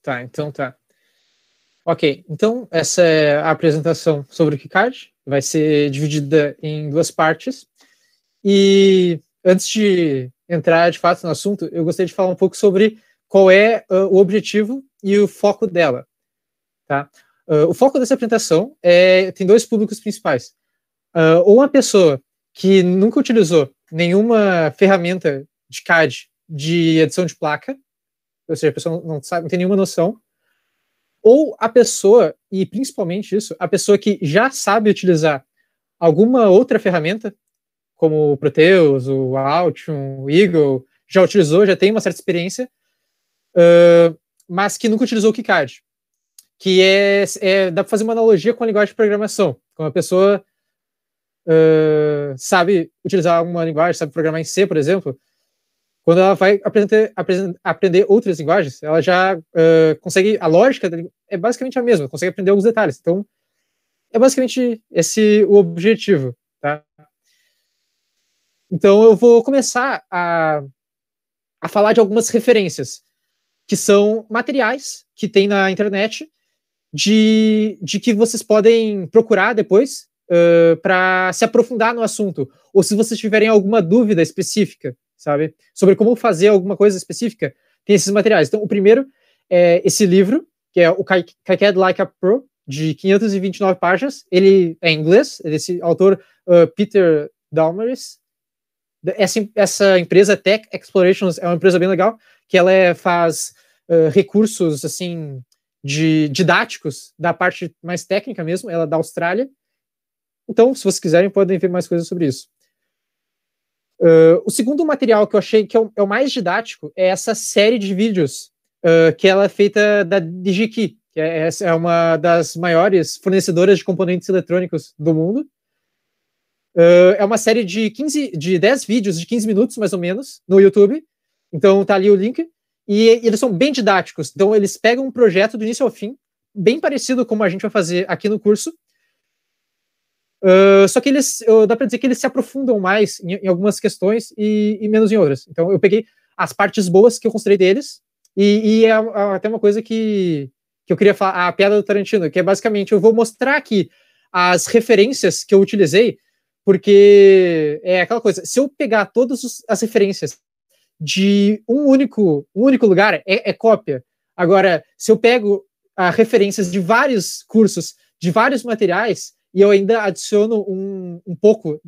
Tá, então tá. Ok, então essa é a apresentação sobre o KiCad. Vai ser dividida em duas partes. E antes de entrar de fato no assunto, eu gostaria de falar um pouco sobre qual é o objetivo e o foco dela. Tá? O foco dessa apresentação tem dois públicos principais. Ou uma pessoa que nunca utilizou nenhuma ferramenta de CAD de edição de placa, ou seja, a pessoa não sabe, não tem nenhuma noção, ou a pessoa, e principalmente isso, a pessoa que já sabe utilizar alguma outra ferramenta, como o Proteus, o Altium, o Eagle, já utilizou, já tem uma certa experiência, mas que nunca utilizou o KiCad. Que dá para fazer uma analogia com a linguagem de programação. Quando a pessoa sabe utilizar alguma linguagem, sabe programar em C, por exemplo, quando ela vai aprender outras linguagens, ela já consegue, a lógica é basicamente a mesma, consegue aprender alguns detalhes. Então, é basicamente esse o objetivo, tá? Então, eu vou começar a falar de algumas referências, que são materiais que tem na internet, de que vocês podem procurar depois para se aprofundar no assunto, ou se vocês tiverem alguma dúvida específica, sabe, sobre como fazer alguma coisa específica, tem esses materiais. Então, o primeiro é esse livro, que é o KiCad Like a Pro, de 529 páginas. Ele é em inglês, é desse autor Peter Dalmaris. Essa empresa Tech Explorations é uma empresa bem legal, que ela faz recursos assim didáticos da parte mais técnica mesmo, ela é da Austrália. Então, se vocês quiserem, podem ver mais coisas sobre isso. O segundo material que eu achei que é o mais didático é essa série de vídeos que ela é feita da DigiKey, que é uma das maiores fornecedoras de componentes eletrônicos do mundo. É uma série de 10 vídeos de 15 minutos, mais ou menos, no YouTube. Então, tá ali o link. E eles são bem didáticos. Então, eles pegam um projeto do início ao fim, bem parecido como a gente vai fazer aqui no curso. Só que dá para dizer que eles se aprofundam mais em algumas questões e menos em outras. Então, eu peguei as partes boas que eu considerei deles, e é até uma coisa que eu queria falar, a piada do Tarantino, que é basicamente, eu vou mostrar aqui as referências que eu utilizei, porque é aquela coisa, se eu pegar todas as referências de um único lugar, é cópia. Agora, se eu pego referências de vários cursos, de vários materiais, e eu ainda adiciono um pouco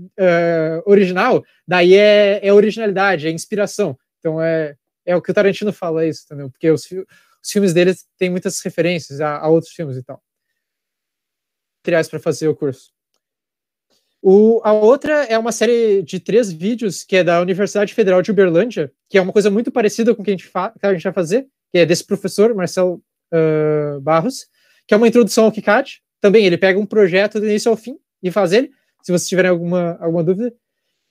original, daí é originalidade, é inspiração. Então é o que o Tarantino fala isso, entendeu? Porque os filmes dele têm muitas referências a outros filmes e tal. Materiais para fazer o curso. A outra é uma série de 3 vídeos que é da Universidade Federal de Uberlândia, que é uma coisa muito parecida com o que a gente vai fazer, que é desse professor, Marcel Barros, que é uma introdução ao KiCad. Também ele pega um projeto do início ao fim e faz ele, se vocês tiverem alguma dúvida.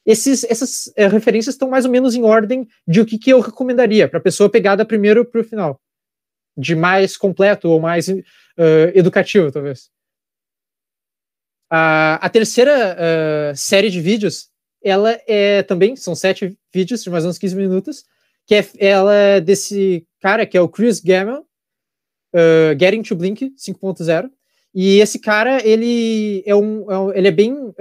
Essas referências estão mais ou menos em ordem de o que eu recomendaria para a pessoa pegar da primeiro para o final, de mais completo ou mais educativo, talvez. A terceira série de vídeos, ela também, são 7 vídeos de mais ou menos 15 minutos, que ela é desse cara que é o Chris Gamel, Getting to Blink 5.0, e esse cara, ele é bem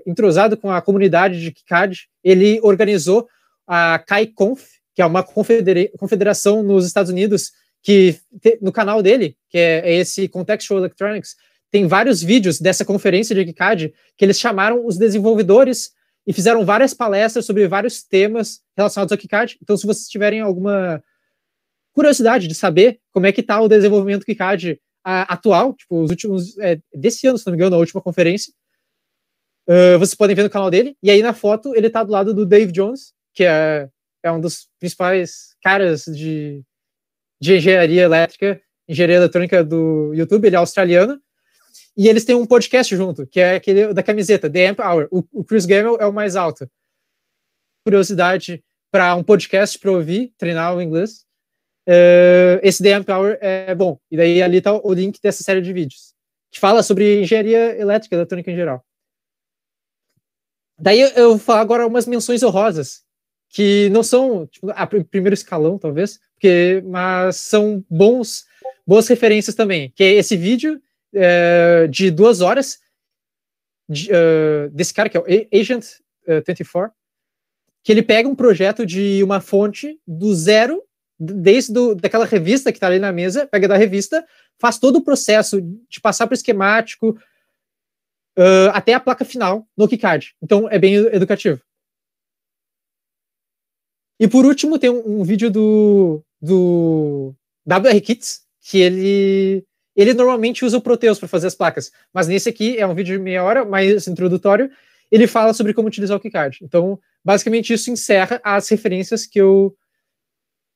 entrosado com a comunidade de KiCad. Ele organizou a KaiConf, que é uma confederação nos Estados Unidos, que no canal dele, que é esse Contextual Electronics, tem vários vídeos dessa conferência de KiCad que eles chamaram os desenvolvedores e fizeram várias palestras sobre vários temas relacionados ao KiCad. Então, se vocês tiverem alguma curiosidade de saber como é que está o desenvolvimento do KiCad atual, tipo, os últimos, desse ano, se não me engano, a última conferência, vocês podem ver no canal dele. E aí, na foto, ele está do lado do Dave Jones, que é um dos principais caras de engenharia elétrica, engenharia eletrônica do YouTube. Ele é australiano. E eles têm um podcast junto, que é aquele da camiseta, The Amp Hour. O Chris Gamel é o mais alto. Curiosidade para um podcast para ouvir, treinar o inglês. Esse The Amp Hour é bom. E daí ali está o link dessa série de vídeos, que fala sobre engenharia elétrica, eletrônica em geral. Daí eu vou falar agora umas menções honrosas, que não são tipo, a primeiro escalão, talvez, mas são bons boas referências também, que é esse vídeo de 2 horas desse cara que é o Agent 24, que ele pega um projeto de uma fonte do zero, daquela revista que está ali na mesa, pega da revista, faz todo o processo de passar para o esquemático até a placa final no KiCad. Então é bem educativo. E por último tem um vídeo do WR Kits, que ele normalmente usa o Proteus para fazer as placas, mas nesse aqui é um vídeo de meia hora, mais introdutório, ele fala sobre como utilizar o KiCad. Então, basicamente, isso encerra as referências que eu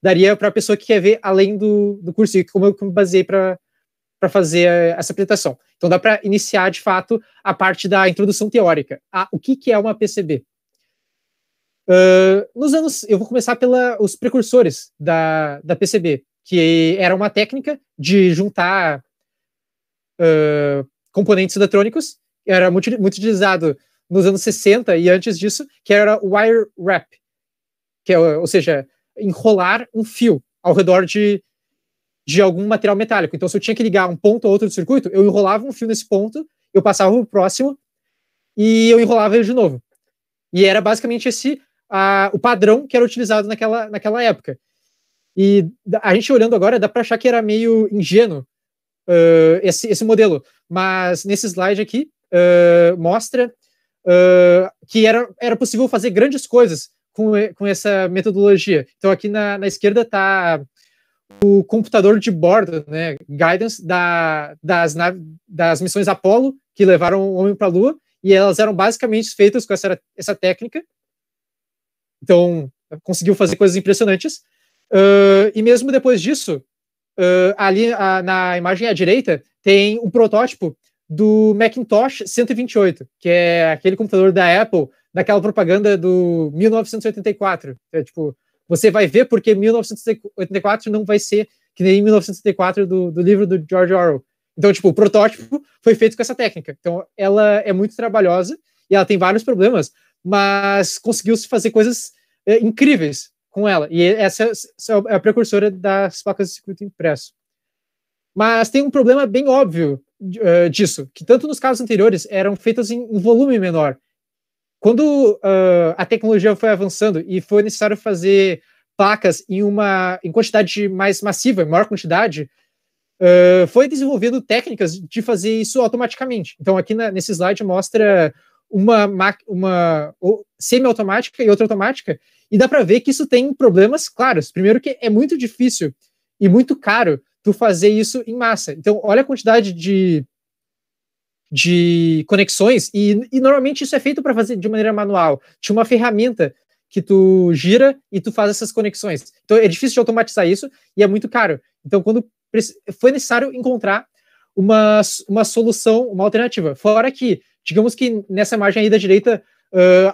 daria para a pessoa que quer ver além do curso, e como eu me baseei para fazer essa apresentação. Então, dá para iniciar, de fato, a parte da introdução teórica. O que é uma PCB? Eu vou começar pelos precursores da PCB, que era uma técnica de juntar componentes eletrônicos, era muito utilizado nos anos 60 e antes disso, que era o wire wrap, ou seja, enrolar um fio ao redor de algum material metálico. Então, se eu tinha que ligar um ponto a outro do circuito, eu enrolava um fio nesse ponto, eu passava para o próximo e eu enrolava ele de novo. E era basicamente o padrão que era utilizado naquela época. E a gente olhando agora, dá para achar que era meio ingênuo esse modelo. Mas nesse slide aqui, mostra que era possível fazer grandes coisas com essa metodologia. Então, aqui na esquerda está o computador de bordo, né, guidance das missões Apollo, que levaram o homem para a Lua, e elas eram basicamente feitas com essa técnica. Então, conseguiu fazer coisas impressionantes. E mesmo depois disso, ali na imagem à direita, tem um protótipo do Macintosh 128, que é aquele computador da Apple, daquela propaganda do 1984. Tipo, você vai ver porque 1984 não vai ser que nem 1984 do livro do George Orwell. Então, tipo, o protótipo foi feito com essa técnica. Então, ela é muito trabalhosa e ela tem vários problemas, mas conseguiu-se fazer coisas incríveis com ela. E essa é a precursora das placas de circuito impresso. Mas tem um problema bem óbvio disso, que tanto nos casos anteriores eram feitas em volume menor. Quando a tecnologia foi avançando e foi necessário fazer placas em quantidade mais massiva, em maior quantidade, foi desenvolvendo técnicas de fazer isso automaticamente. Então, aqui nesse slide mostra uma semi-automática e outra automática, e dá para ver que isso tem problemas claros. Primeiro que é muito difícil e muito caro tu fazer isso em massa. Então, olha a quantidade de conexões, e normalmente isso é feito para fazer de maneira manual. Tinha uma ferramenta que tu gira e tu faz essas conexões. Então, é difícil de automatizar isso e é muito caro. Então, quando foi necessário encontrar uma solução, uma alternativa. Fora que, digamos que nessa margem aí da direita,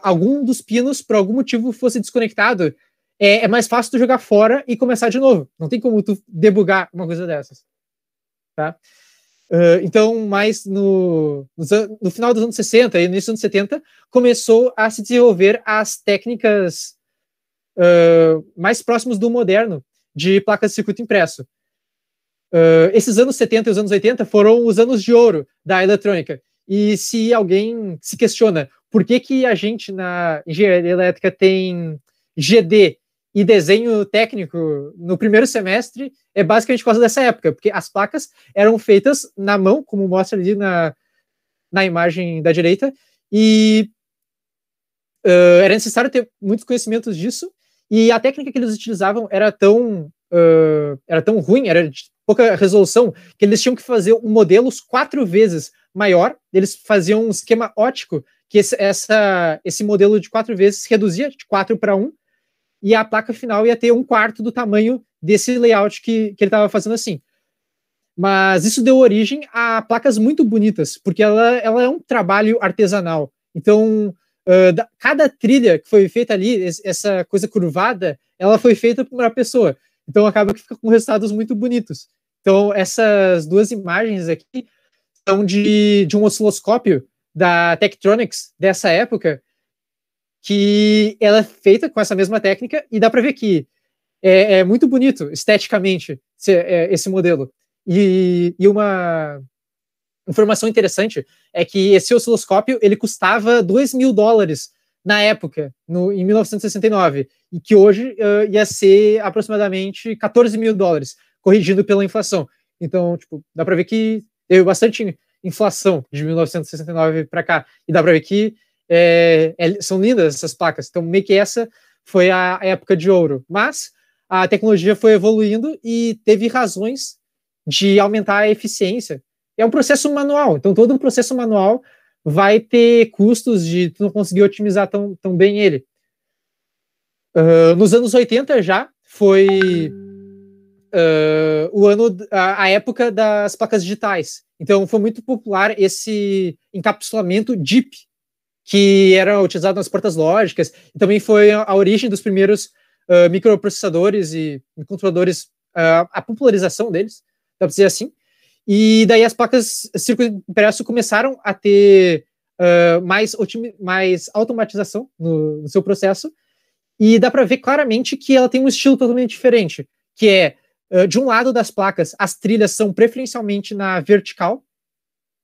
algum dos pinos, por algum motivo, fosse desconectado, é mais fácil tu jogar fora e começar de novo. Não tem como tu debugar uma coisa dessas. Tá? Então, mais no final dos anos 60 e no início dos anos 70, começou a se desenvolver as técnicas mais próximas do moderno de placas de circuito impresso. Esses anos 70 e os anos 80 foram os anos de ouro da eletrônica. E se alguém se questiona por que a gente na engenharia elétrica tem GD e desenho técnico no primeiro semestre, é basicamente por causa dessa época, porque as placas eram feitas na mão, como mostra ali na imagem da direita, e era necessário ter muitos conhecimentos disso, e a técnica que eles utilizavam era tão ruim, era de pouca resolução, que eles tinham que fazer um modelo 4 vezes maior. Eles faziam um esquema ótico, que esse modelo de 4 vezes reduzia de 4 para 1, e a placa final ia ter 1/4 do tamanho desse layout que ele estava fazendo assim. Mas isso deu origem a placas muito bonitas, porque ela é um trabalho artesanal. Então, cada trilha que foi feita ali, essa coisa curvada, ela foi feita por uma pessoa. Então, acaba que fica com resultados muito bonitos. Então, essas duas imagens aqui são de um osciloscópio da Tektronix dessa época, que ela é feita com essa mesma técnica, e dá para ver que é muito bonito esteticamente esse modelo. E uma informação interessante é que esse osciloscópio ele custava $2.000 na época, em 1969, e que hoje ia ser aproximadamente $14.000, corrigindo pela inflação. Então, tipo, dá para ver que teve bastante inflação de 1969 para cá, e dá para ver que são lindas essas placas. Então, meio que essa foi a época de ouro. Mas a tecnologia foi evoluindo e teve razões de aumentar a eficiência. É um processo manual, então todo um processo manual vai ter custos de tu não conseguir otimizar tão bem ele. Nos anos 80 já foi a época das placas digitais. Então foi muito popular esse encapsulamento DIP, que era utilizado nas portas lógicas, e também foi a origem dos primeiros microprocessadores e controladores, a popularização deles, dá para dizer assim. E daí as placas circuito impresso começaram a ter mais automatização no seu processo, e dá para ver claramente que ela tem um estilo totalmente diferente, que é, de um lado das placas, as trilhas são preferencialmente na vertical,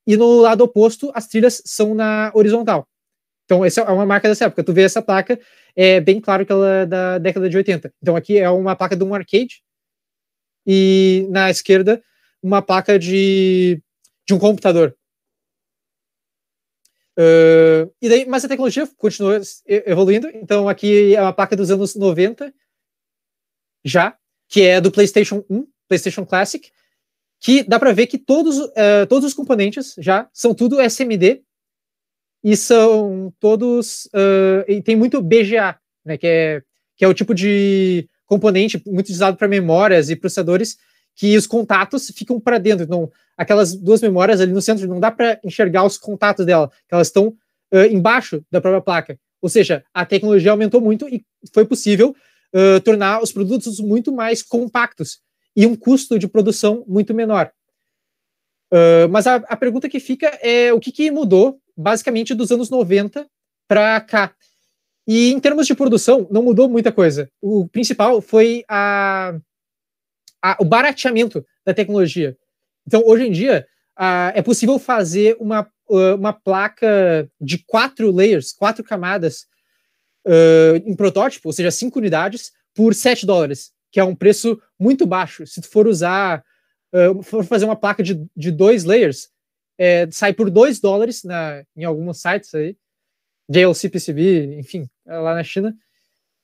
e no lado oposto, as trilhas são na horizontal. Então, essa é uma marca dessa época. Tu vê essa placa, é bem claro que ela é da década de 80. Então, aqui é uma placa de um arcade, e na esquerda, uma placa de um computador. Mas a tecnologia continua evoluindo. Então, aqui é uma placa dos anos 90, já, que é do PlayStation 1, PlayStation Classic, que dá para ver que todos os componentes já são tudo SMD, e são todos... e tem muito BGA, né, que é o tipo de componente muito usado para memórias e processadores, que os contatos ficam para dentro. Então, aquelas duas memórias ali no centro, não dá para enxergar os contatos dela, elas estão embaixo da própria placa. Ou seja, a tecnologia aumentou muito e foi possível tornar os produtos muito mais compactos e um custo de produção muito menor. Mas a pergunta que fica é o que mudou, basicamente, dos anos 90 para cá. E em termos de produção, não mudou muita coisa. O principal foi o barateamento da tecnologia. Então, hoje em dia, é possível fazer uma placa de 4 layers, 4 camadas, em protótipo, ou seja, 5 unidades, por $7, que é um preço muito baixo. Se tu for for fazer uma placa de 2 layers, sai por $2 em alguns sites aí, JLC PCB, enfim, lá na China,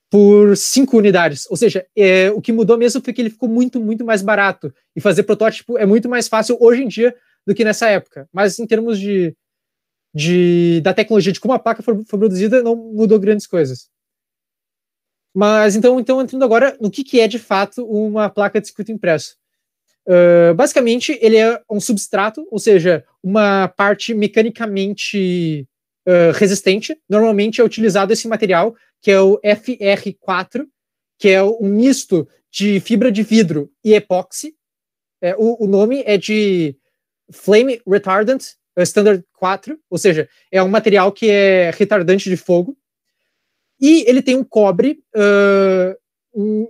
por 5 unidades. Ou seja, o que mudou mesmo foi que ele ficou muito, muito mais barato. E fazer protótipo é muito mais fácil hoje em dia do que nessa época. Mas em termos da tecnologia, de como a placa foi produzida, não mudou grandes coisas. Mas então entrando agora no que é de fato uma placa de circuito impresso. Basicamente, ele é um substrato, ou seja, uma parte mecanicamente resistente. Normalmente é utilizado esse material, que é o FR4, que é um misto de fibra de vidro e epóxi. O nome é de Flame Retardant Standard 4, ou seja, é um material que é retardante de fogo. E ele tem um cobre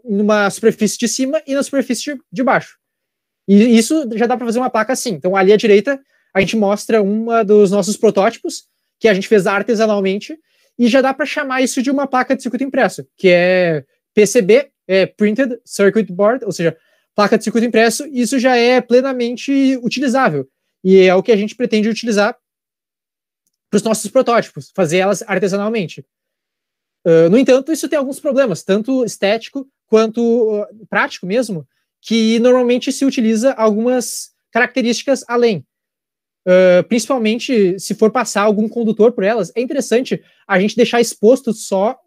numa superfície de cima e na superfície de baixo. E isso já dá para fazer uma placa assim. Então, ali à direita, a gente mostra uma dos nossos protótipos, que a gente fez artesanalmente, e já dá para chamar isso de uma placa de circuito impresso, que é PCB, Printed Circuit Board, ou seja, placa de circuito impresso, e isso já é plenamente utilizável. E é o que a gente pretende utilizar para os nossos protótipos, fazer elas artesanalmente. No entanto, isso tem alguns problemas, tanto estético quanto prático mesmo, que normalmente se utiliza algumas características além. Principalmente se for passar algum condutor por elas, é interessante a gente deixar exposto só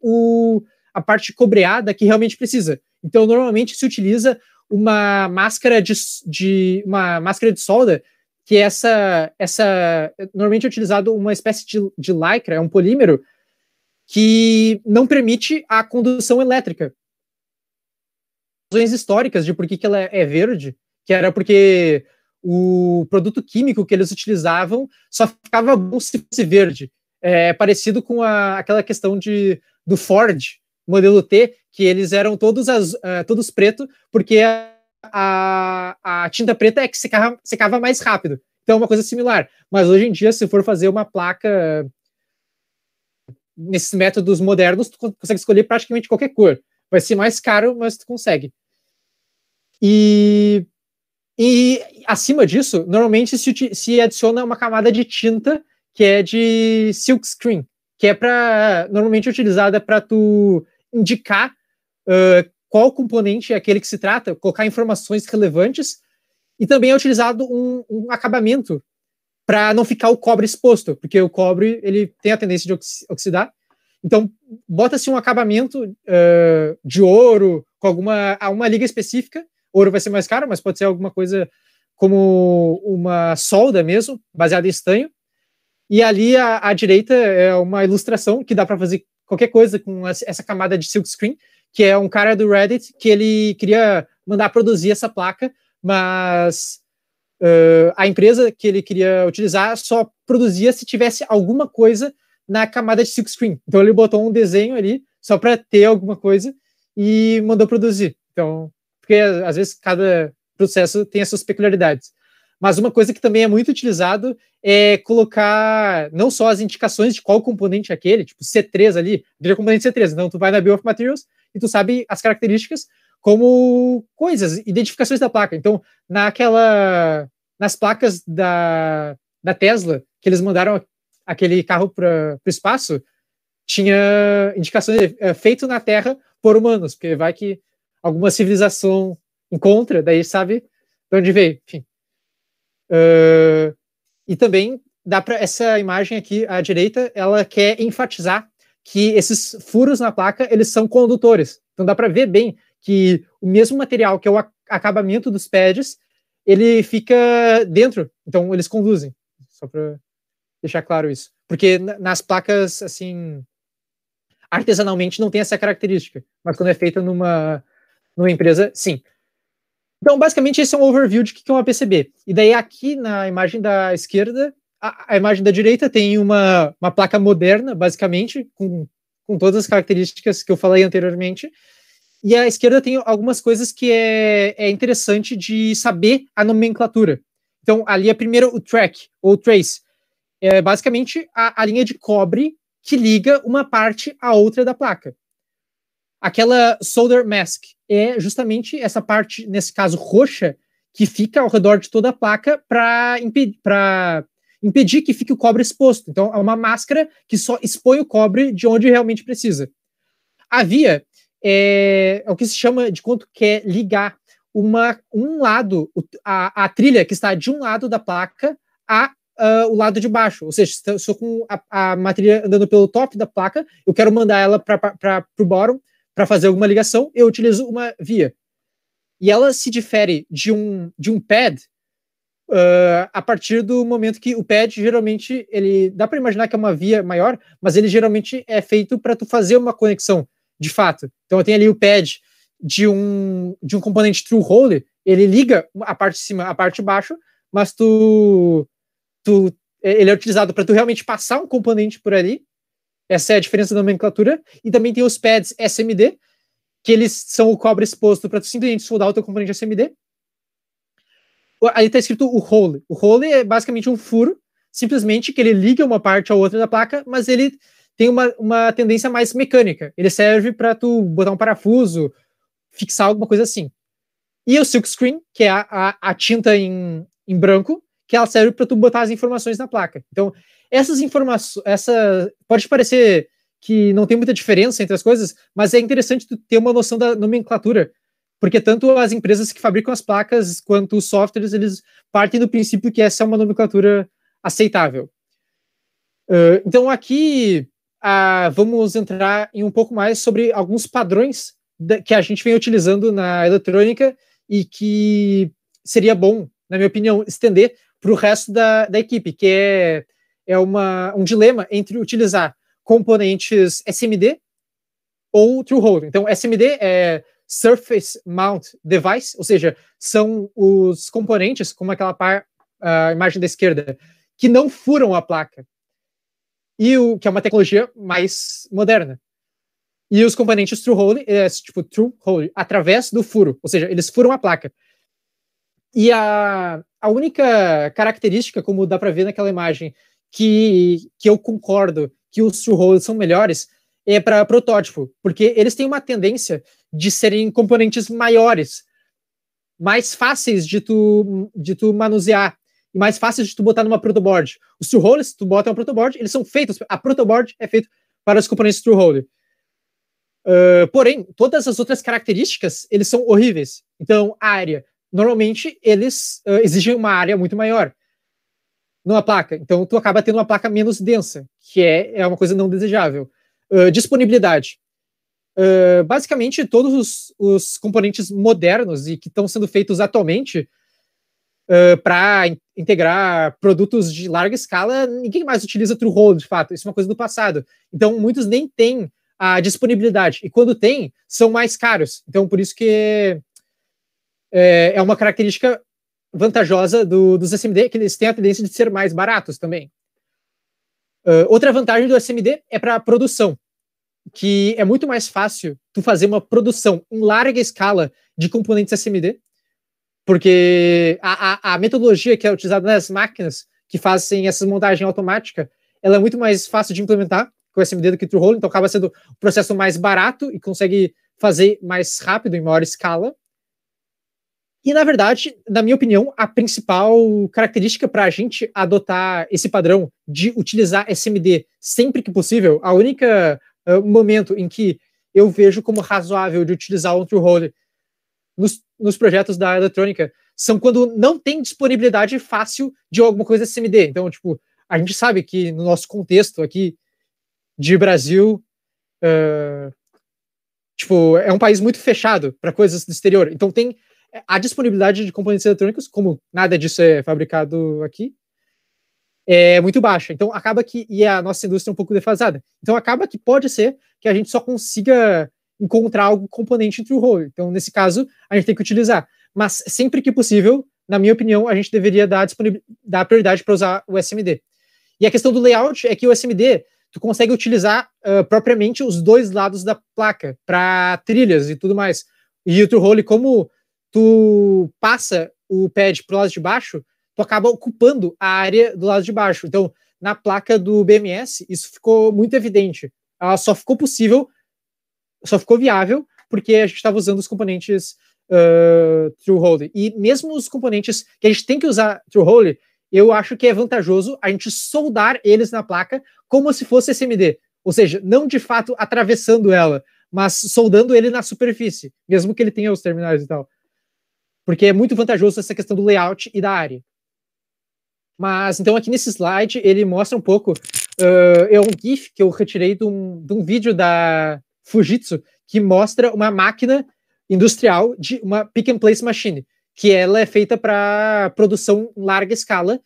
a parte cobreada que realmente precisa. Então, normalmente se utiliza uma máscara de solda, que normalmente é utilizado uma espécie de lycra, é um polímero, que não permite a condução elétrica. Razões históricas de por que ela é verde, que era porque o produto químico que eles utilizavam só ficava bom se fosse verde. É parecido com aquela questão do Ford, modelo T, que eles eram todos preto, porque a tinta preta é que secava mais rápido. Então é uma coisa similar. Mas hoje em dia, se for fazer uma placa nesses métodos modernos, tu consegue escolher praticamente qualquer cor. Vai ser mais caro, mas tu consegue. E acima disso, normalmente se adiciona uma camada de tinta que é de silkscreen, que é normalmente utilizada para tu indicar qual componente é aquele que se trata, colocar informações relevantes, e também é utilizado um acabamento para não ficar o cobre exposto, porque o cobre ele tem a tendência de oxidar. Então, bota-se um acabamento de ouro com uma liga específica. Ouro vai ser mais caro, mas pode ser alguma coisa como uma solda mesmo, baseada em estanho. E ali à direita é uma ilustração que dá para fazer qualquer coisa com essa camada de silkscreen, que é um cara do Reddit que ele queria mandar produzir essa placa, mas a empresa que ele queria utilizar só produzia se tivesse alguma coisa na camada de silkscreen. Então ele botou um desenho ali só para ter alguma coisa e mandou produzir. Então, porque às vezes cada processo tem as suas peculiaridades. Mas uma coisa que também é muito utilizado é colocar não só as indicações de qual componente é aquele, tipo C3 ali, vira componente C3. Então tu vai na Bill of Materials e tu sabe as características como coisas, identificações da placa. Então, nas placas da Tesla, que eles mandaram aquele carro para o espaço, tinha indicações feito na Terra por humanos, porque vai que alguma civilização encontra, daí sabe de onde veio. Enfim. E também dá para essa imagem aqui à direita, ela quer enfatizar que esses furos na placa, eles são condutores. Então dá para ver bem que o mesmo material que é o acabamento dos pads, ele fica dentro. Então eles conduzem. Só para deixar claro isso. Porque nas placas, assim, artesanalmente não tem essa característica. Mas quando é feita numa empresa, sim. Então, basicamente, esse é um overview de o que é uma PCB. E daí aqui na imagem da esquerda, a imagem da direita tem uma placa moderna, basicamente, com todas as características que eu falei anteriormente. E a esquerda tem algumas coisas que é interessante de saber a nomenclatura. Então, ali é primeiro o track, ou trace. É basicamente a linha de cobre que liga uma parte à outra da placa. Aquela solder mask é justamente essa parte, nesse caso roxa, que fica ao redor de toda a placa para impedir que fique o cobre exposto. Então, é uma máscara que só expõe o cobre de onde realmente precisa. A via é o que se chama de quanto quer ligar um lado, a trilha que está de um lado da placa o lado de baixo. Ou seja, se eu estou com a trilha andando pelo top da placa, eu quero mandar ela para o bottom para fazer alguma ligação, eu utilizo uma via. E ela se difere de um pad a partir do momento que o pad, geralmente, ele dá para imaginar que é uma via maior, mas ele geralmente é feito para tu fazer uma conexão, de fato. Então eu tenho ali o pad de um componente through hole, ele liga a parte de cima, a parte de baixo, mas ele é utilizado para tu realmente passar um componente por ali. Essa é a diferença da nomenclatura. E também tem os pads SMD, que eles são o cobre exposto para tu simplesmente soldar o teu componente SMD. Aí está escrito o hole. O hole é basicamente um furo, simplesmente que ele liga uma parte à outra da placa, mas ele tem uma tendência mais mecânica. Ele serve para tu botar um parafuso, fixar alguma coisa assim. E o silkscreen, que é a tinta em branco, que ela serve para tu botar as informações na placa. Então, essas informações, pode parecer que não tem muita diferença entre as coisas, mas é interessante tu ter uma noção da nomenclatura, porque tanto as empresas que fabricam as placas quanto os softwares, eles partem do princípio que essa é uma nomenclatura aceitável. Então aqui vamos entrar em um pouco mais sobre alguns padrões que a gente vem utilizando na eletrônica e que seria bom, na minha opinião, estender para o resto da equipe, que é um dilema entre utilizar componentes SMD ou through hole. Então, SMD é Surface Mount Device, ou seja, são os componentes, como aquela imagem da esquerda, que não furam a placa, que é uma tecnologia mais moderna. E os componentes through hole, tipo through hole, através do furo, ou seja, eles furam a placa. E a única característica, como dá para ver naquela imagem, que eu concordo que os true holes são melhores, é para protótipo, porque eles têm uma tendência de serem componentes maiores, mais fáceis de tu manusear, e mais fáceis de tu botar numa protoboard. Os true holes, tu bota uma protoboard, eles são feitos, a protoboard é feita para os componentes true hole. Porém, todas as outras características, eles são horríveis. Então, a área, normalmente, eles exigem uma área muito maior numa placa. Então, tu acaba tendo uma placa menos densa, que é uma coisa não desejável. Disponibilidade. Basicamente, todos os componentes modernos e que estão sendo feitos atualmente para integrar produtos de larga escala, ninguém mais utiliza true hole, de fato. Isso é uma coisa do passado. Então, muitos nem têm a disponibilidade. E quando tem, são mais caros. Então, por isso que é uma característica vantajosa dos SMD, que eles têm a tendência de ser mais baratos também. Outra vantagem do SMD é para produção, que é muito mais fácil tu fazer uma produção em larga escala de componentes SMD, porque a metodologia que é utilizada nas máquinas que fazem essa montagem automática, ela é muito mais fácil de implementar com o SMD do que true hole, então acaba sendo um processo mais barato e consegue fazer mais rápido, em maior escala. E, na verdade, na minha opinião, a principal característica para a gente adotar esse padrão de utilizar SMD sempre que possível, a única momento em que eu vejo como razoável de utilizar um true hole nos projetos da eletrônica são quando não tem disponibilidade fácil de alguma coisa SMD. Então, tipo, a gente sabe que no nosso contexto aqui de Brasil, tipo, é um país muito fechado para coisas do exterior. Então tem a disponibilidade de componentes eletrônicos, como nada disso é fabricado aqui, é muito baixa. Então acaba que, e a nossa indústria é um pouco defasada. Então acaba que pode ser que a gente só consiga encontrar algum componente em true hole. Então nesse caso a gente tem que utilizar. Mas sempre que possível, na minha opinião, a gente deveria dar prioridade para usar o SMD. E a questão do layout é que o SMD tu consegue utilizar propriamente os dois lados da placa para trilhas e tudo mais. E o true hole, como tu passa o pad pro lado de baixo, tu acaba ocupando a área do lado de baixo. Então, na placa do BMS, isso ficou muito evidente. Ela só ficou possível, só ficou viável, porque a gente estava usando os componentes true hole. E mesmo os componentes que a gente tem que usar true hole, eu acho que é vantajoso a gente soldar eles na placa como se fosse SMD. Ou seja, não de fato atravessando ela, mas soldando ele na superfície, mesmo que ele tenha os terminais e tal. Porque é muito vantajoso essa questão do layout e da área. Mas, então, aqui nesse slide, ele mostra um pouco, é um GIF que eu retirei de um vídeo da Fujitsu, que mostra uma máquina industrial de uma pick and place machine, que ela é feita para produção em larga escala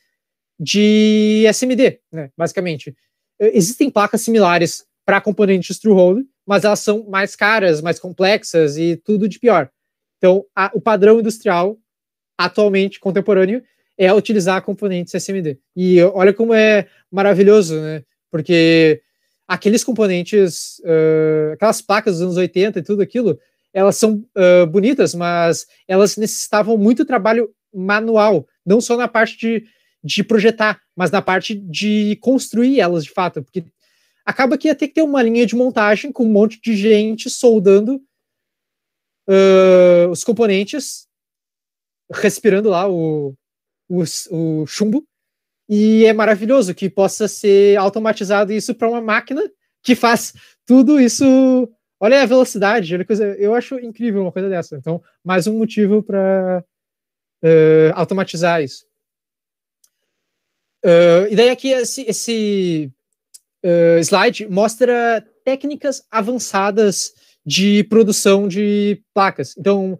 de SMD, né, basicamente. Existem placas similares para componentes true hole, mas elas são mais caras, mais complexas e tudo de pior. Então, o padrão industrial, atualmente, contemporâneo, é utilizar componentes SMD. E olha como é maravilhoso, né? Porque aqueles componentes, aquelas placas dos anos 80 e tudo aquilo, elas são bonitas, mas elas necessitavam muito trabalho manual, não só na parte de projetar, mas na parte de construir elas de fato, porque acaba que ia ter que ter uma linha de montagem com um monte de gente soldando os componentes, respirando lá o chumbo, e é maravilhoso que possa ser automatizado isso para uma máquina que faz tudo isso. Olha a velocidade, olha a coisa, eu acho incrível uma coisa dessa. Então, mais um motivo para automatizar isso. E daí aqui esse slide mostra técnicas avançadas de produção de placas. Então,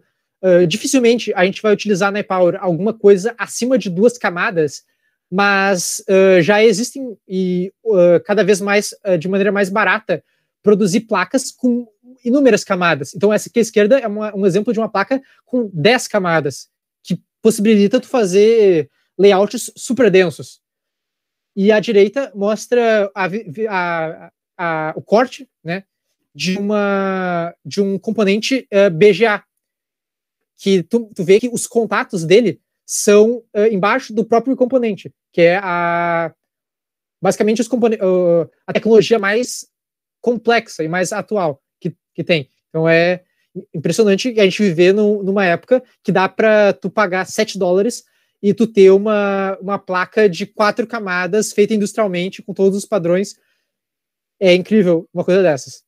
dificilmente a gente vai utilizar na ePower alguma coisa acima de 2 camadas, mas já existem e cada vez mais, de maneira mais barata, produzir placas com inúmeras camadas. Então, essa aqui à esquerda é um exemplo de uma placa com 10 camadas, que possibilita tu fazer layouts super densos. E à direita mostra o corte, né, de um componente BGA, que tu vê que os contatos dele são embaixo do próprio componente, que é basicamente a tecnologia mais complexa e mais atual que tem. Então é impressionante a gente viver numa época que dá para tu pagar $7 e tu ter uma placa de 4 camadas feita industrialmente com todos os padrões. É incrível uma coisa dessas.